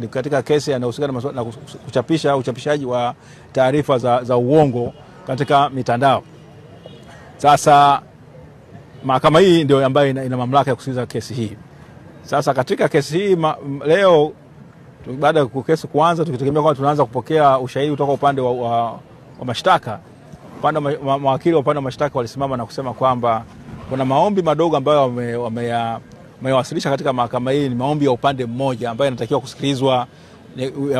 katika kesi inayohusiana na uchapishaji wa taarifa za uongo katika mitandao. Sasa mahakama hii ndio ambayo ina mamlaka ya kusikiliza kesi hii. Sasa katika kesi hii leo baada ya kesi kuanza, tukitegemea kwamba tunaanza kupokea ushahidi kutoka upande wa mashtaka. Upande wa mawakili wa upande wa mashtaka walisimama na kusema kwamba kuna maombi madogo ambayo wamewasilisha katika mahakama hii, ni maombi ya upande mmoja ambayo yanatakiwa kusikilizwa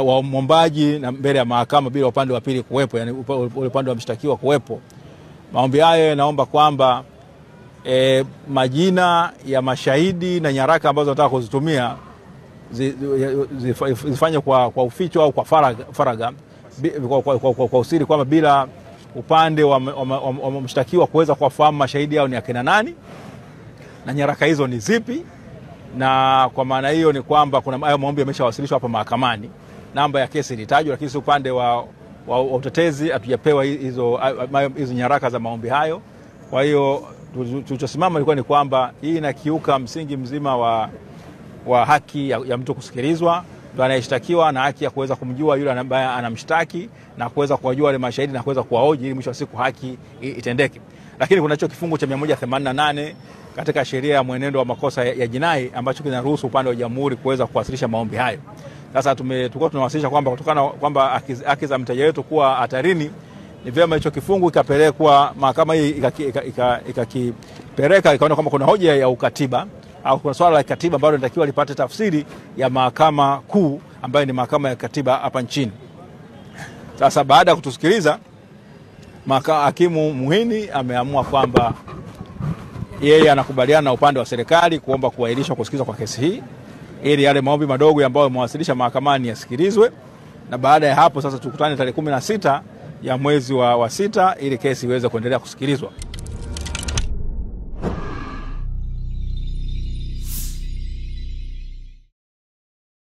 wa mwombaji na mbele ya mahakama bila upande wa pili kuwepo, yani upande wa mshtakiwa kuwepo. Maombi hayo naomba kwamba majina ya mashahidi na nyaraka ambazo nataka kuzitumia zifanye kwa uficho au kwa faraga kwa usiri, kwamba bila upande wa mshtakiwa kuweza kuwafahamu mashahidi hao ni akina nani na nyaraka hizo ni zipi. Na kwa maana hiyo ni kwamba kuna hayo maombi yameshawasilishwa hapa mahakamani, namba ya kesi ilitajwa, lakini si upande wa utetezi hatujapewa hizo nyaraka za maombi hayo. Kwa hiyo tulichosimama ilikuwa ni kwamba hii inakiuka msingi mzima wa haki ya mtu kusikilizwa, ndio anayeshtakiwa na haki ya kuweza kumjua yule ambaye anamshtaki na kuweza kuwajua wale mashahidi na kuweza kuwahoji ili mwisho wa siku haki itendeke. Lakini kunacho kifungu cha 188 katika sheria ya mwenendo wa makosa ya jinai ambacho kinaruhusu upande wa jamhuri kuweza kuwasilisha maombi hayo. Sasa tulikuwa tunawasilisha kwamba kutokana kwamba haki za mteja wetu kuwa hatarini, ni vyema hicho kifungu ikapelekwa mahakama hii ikakipeleka ikaona kwamba kuna hoja ya ukatiba au kuna swala la katiba ambalo linatakiwa lipate tafsiri ya mahakama kuu ambayo ni mahakama ya katiba hapa nchini. Sasa baada ya kutusikiliza, hakimu Muhini ameamua kwamba yeye anakubaliana na upande wa serikali kuomba kuahirishwa kusikilizwa kwa kesi hii ili yale maombi madogo ambayo yamewasilisha mahakamani yasikilizwe, na baada ya hapo sasa tukutane tarehe 16 ya mwezi wa 6 ili kesi iweze kuendelea kusikilizwa.